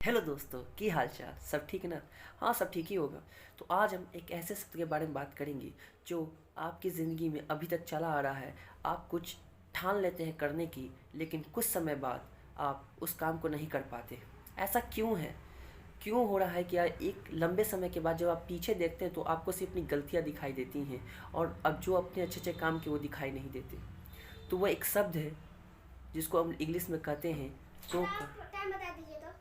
Hello दोस्तों, की हाल चाल? सब ठीक है ना? हाँ, सब ठीक ही होगा। तो आज हम एक ऐसे शब्द के बारे में बात करेंगे जो आपकी ज़िंदगी में अभी तक चला आ रहा है। आप कुछ ठान लेते हैं करने की, लेकिन कुछ समय बाद आप उस काम को नहीं कर पाते। ऐसा क्यों है? क्यों हो रहा है कि यार एक लंबे समय के बाद जब आप पीछे देखते हैं तो आपको सिर्फ अपनी गलतियाँ दिखाई देती हैं, और अब जो अपने अच्छे अच्छे काम किए वो दिखाई नहीं देते। तो वो एक शब्द है जिसको हम इंग्लिश में कहते हैं टाइम बता दीजिए तो।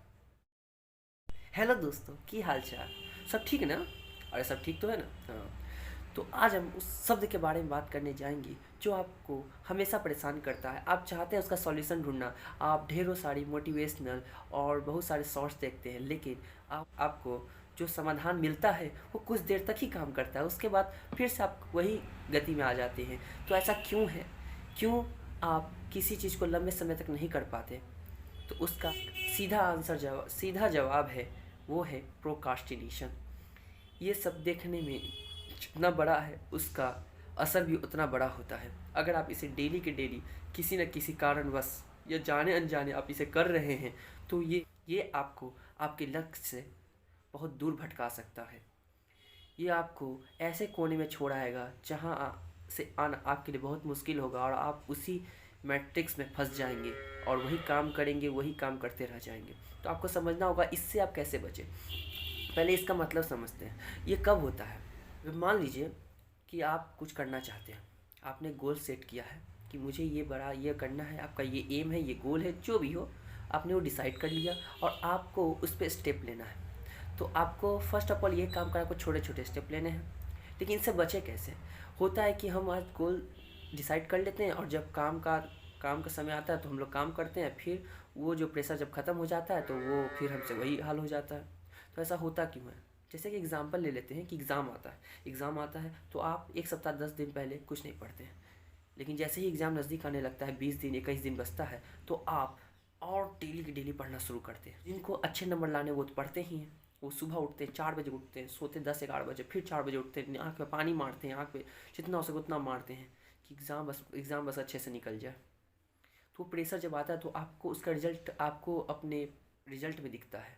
हेलो दोस्तों, की हाल चाल? सब ठीक है ना? अरे सब ठीक तो है ना? हाँ। तो आज हम उस शब्द के बारे में बात करने जाएंगे जो आपको हमेशा परेशान करता है। आप चाहते हैं उसका सॉल्यूशन ढूंढना, आप ढेरों सारी मोटिवेशनल और बहुत सारे शॉर्ट्स देखते हैं, लेकिन आपको जो समाधान मिलता है वो कुछ देर तक ही काम करता है, उसके बाद फिर से आप वही गति में आ जाते हैं। तो ऐसा क्यों है? क्यों आप किसी चीज़ को लंबे समय तक नहीं कर पाते? तो उसका सीधा जवाब है, वो है प्रोकास्टिनेशन। ये सब देखने में जितना बड़ा है उसका असर भी उतना बड़ा होता है। अगर आप इसे डेली के डेली किसी न किसी कारणवश या जाने अनजाने आप इसे कर रहे हैं तो ये आपको आपके लक्ष्य से बहुत दूर भटका सकता है। ये आपको ऐसे कोने में छोड़ाएगा जहाँ से आना आपके लिए बहुत मुश्किल होगा, और आप उसी मैट्रिक्स में फंस जाएंगे और वही काम करेंगे, वही काम करते रह जाएंगे। तो आपको समझना होगा इससे आप कैसे बचें। पहले इसका मतलब समझते हैं। ये कब होता है? मान लीजिए कि आप कुछ करना चाहते हैं, आपने गोल सेट किया है कि मुझे ये बड़ा ये करना है, आपका ये एम है, ये गोल है, जो भी हो आपने वो डिसाइड कर लिया और आपको उस पर स्टेप लेना है। तो आपको फर्स्ट ऑफ ऑल ये काम करना, आपको छोटे छोटे स्टेप लेने हैं। लेकिन इनसे बचे कैसे? होता है कि हम आज गोल डिसाइड कर लेते हैं और जब काम का समय आता है तो हम लोग काम करते हैं, फिर वो जो प्रेशर जब ख़त्म हो जाता है तो वो फिर हमसे वही हाल हो जाता है। तो ऐसा होता क्यों है? जैसे कि एग्ज़ाम्पल ले लेते हैं कि एग्ज़ाम आता है तो आप 1 सप्ताह 10 दिन पहले कुछ नहीं पढ़ते हैं, लेकिन जैसे ही एग्ज़ाम नज़दीक आने लगता है, 20 दिन 21 दिन बचता है, तो आप और डेली की डेली पढ़ना शुरू करते हैं। जिनको अच्छे नंबर लाने वो तो पढ़ते ही हैं। वो सुबह उठते हैं 4 बजे, उठते हैं, सोते 10 11 बजे, फिर 4 बजे उठते हैं, आँख में पानी मारते हैं, आँख पे जितना हो सके उतना मारते हैं कि एग्ज़ाम बस अच्छे से निकल जाए। तो वो प्रेशर जब आता है तो आपको उसका रिजल्ट आपको अपने रिजल्ट में दिखता है।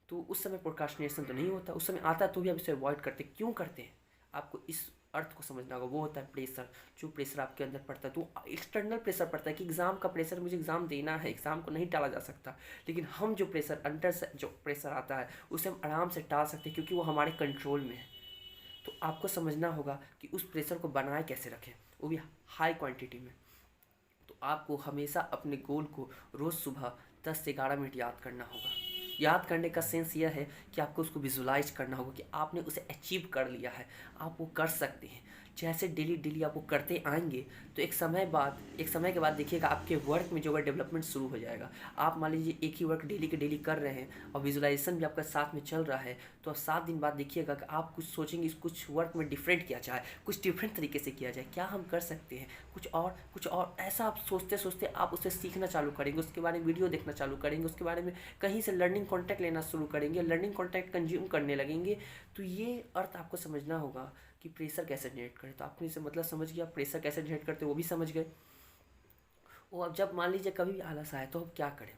तो उस समय प्रोक्रास्टिनेशन तो नहीं होता, उस समय आता है तो भी आप इसे अवॉइड करते। क्यों करते हैं? आपको इस अर्थ को समझना होगा। वो होता है प्रेशर, जो प्रेशर आपके अंदर पड़ता है। तो एक्सटर्नल प्रेशर पड़ता है कि एग्ज़ाम का प्रेशर, मुझे एग्ज़ाम देना है, एग्ज़ाम को नहीं टाला जा सकता। लेकिन हम जो प्रेशर अंदर से जो प्रेशर आता है उसे हम आराम से टाल सकते हैं, क्योंकि वो हमारे कंट्रोल में है। तो आपको समझना होगा कि उस प्रेशर को बनाए कैसे रखें, वो भी हाई क्वांटिटी में। तो आपको हमेशा अपने गोल को रोज़ सुबह 10 से 11 मिनट याद करना होगा। याद करने का सेंस यह है कि आपको उसको विजुलाइज करना होगा कि आपने उसे अचीव कर लिया है, आप वो कर सकते हैं। जैसे डेली डेली आप वो करते आएंगे तो एक समय के बाद देखिएगा आपके वर्क में जो है डेवलपमेंट शुरू हो जाएगा। आप मान लीजिए एक ही वर्क डेली के डेली कर रहे हैं और विजुलाइजेशन भी आपका साथ में चल रहा है, तो 7 दिन बाद देखिएगा कि आप कुछ सोचेंगे कुछ वर्क में डिफरेंट किया जाए, कुछ डिफरेंट तरीके से किया जाए, क्या हम कर सकते हैं कुछ और ऐसा। आप सोचते सोचते आप उसे सीखना चालू करेंगे, उसके बारे में वीडियो देखना चालू करेंगे, उसके बारे में कहीं से लर्निंग कॉन्टैक्ट लेना शुरू करेंगे, लर्निंग कॉन्टैक्ट कंज्यूम करने लगेंगे। तो ये अर्थ आपको समझना होगा कि प्रेशर कैसे जनरेट करें। तो आपने इसे मतलब समझ गया, प्रेशर कैसे जनरेट करते वो भी समझ गए। वो अब जब मान लीजिए कभी भी आलस आए तो हम क्या करें?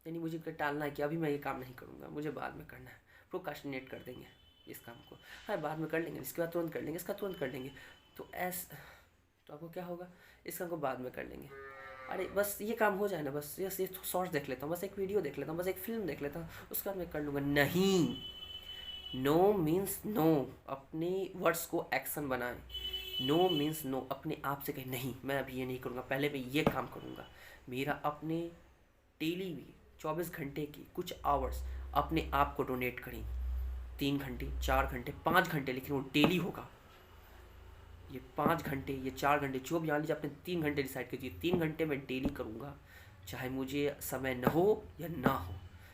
यानी मुझे टालना है कि अभी मैं ये काम नहीं करूँगा, मुझे बाद में करना है, प्रोक्रास्टिनेट कर देंगे इस काम को। हाँ, बाद में कर लेंगे, इसके बाद तुरंत कर लेंगे, इसका तुरंत कर लेंगे। तो तो आपको क्या होगा? इस काम को बाद में कर लेंगे। अरे बस ये काम हो जाए ना, बस ये शॉर्ट्स देख लेता हूँ, बस एक वीडियो देख लेता हूँ, बस एक फिल्म देख लेता हूँ, उसके बाद मैं कर लूँगा। नहीं, नो मीन्स नो। अपने वर्ड्स को एक्शन बनाएं। No means no. अपने आप से कहें नहीं, मैं अभी ये नहीं करूँगा, पहले मैं ये काम करूँगा। मेरा अपने डेली भी 24 घंटे की कुछ आवर्स अपने आप को डोनेट करें। 3 घंटे, 4 घंटे, 5 घंटे, लेकिन वो डेली होगा। ये 5 घंटे, ये 4 घंटे, जो भी मान लीजिए आपने 3 घंटे डिसाइड कीजिए, 3 घंटे मैं डेली करूँगा, चाहे मुझे समय न हो या ना हो।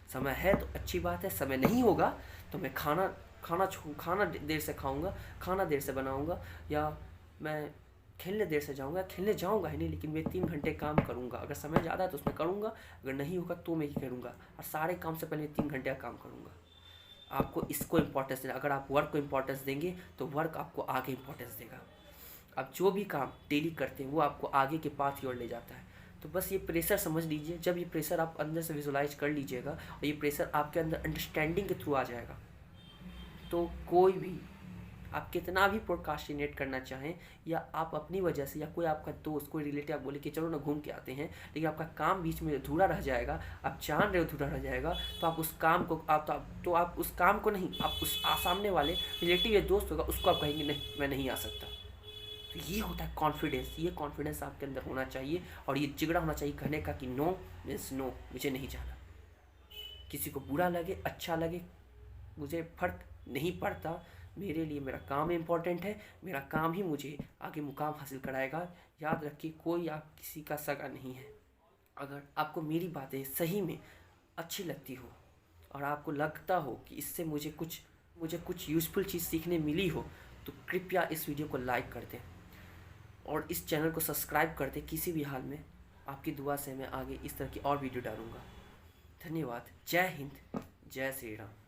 समय है तो अच्छी बात है, समय नहीं होगा तो मैं खाना देर से खाऊंगा, खाना देर से बनाऊंगा, या मैं खेलने देर से जाऊंगा, खेलने जाऊंगा ही नहीं, लेकिन मैं 3 घंटे काम करूंगा। अगर समय ज़्यादा है तो उसमें करूंगा, अगर नहीं होगा तो मैं ही करूंगा, और सारे काम से पहले 3 घंटे का काम करूंगा। आपको इसको इम्पोर्टेंस देना। अगर आप वर्क को इम्पोर्टेंस देंगे तो वर्क आपको आगे इम्पोर्टेंस देगा। आप जो भी काम डेली करते हैं वो आपको आगे के पाथ की ओर ले जाता है। तो बस ये प्रेशर समझ लीजिए, जब ये प्रेशर आप अंदर से विजुलाइज कर लीजिएगा और ये प्रेशर आपके अंदर अंडरस्टैंडिंग के थ्रू आ जाएगा, तो कोई भी आप कितना भी प्रोकास्टिनेट करना चाहें, या आप अपनी वजह से, या कोई आपका दोस्त, कोई रिलेटिव आप बोले कि चलो ना घूम के आते हैं, लेकिन आपका काम बीच में अधूरा रह जाएगा, आप जान रहे हो अधूरा रह जाएगा, तो आप उस काम को आप उस काम को नहीं, आप उस सामने वाले रिलेटिव या दोस्त होगा उसको आप कहेंगे नहीं मैं नहीं आ सकता। तो ये होता है कॉन्फिडेंस। ये कॉन्फिडेंस आपके अंदर होना चाहिए और ये जिगड़ा होना चाहिए कहने का कि नो मीन्स नो, मुझे नहीं जाना। किसी को बुरा लगे अच्छा लगे मुझे फ़र्क नहीं पड़ता, मेरे लिए मेरा काम इम्पोर्टेंट है, मेरा काम ही मुझे आगे मुकाम हासिल कराएगा। याद रखिए, कोई आप किसी का सगा नहीं है। अगर आपको मेरी बातें सही में अच्छी लगती हो और आपको लगता हो कि इससे मुझे कुछ यूज़फुल चीज़ सीखने मिली हो, तो कृपया इस वीडियो को लाइक कर दें और इस चैनल को सब्सक्राइब कर दें। किसी भी हाल में आपकी दुआ से मैं आगे इस तरह की और वीडियो डालूँगा। धन्यवाद। जय हिंद, जय श्री राम।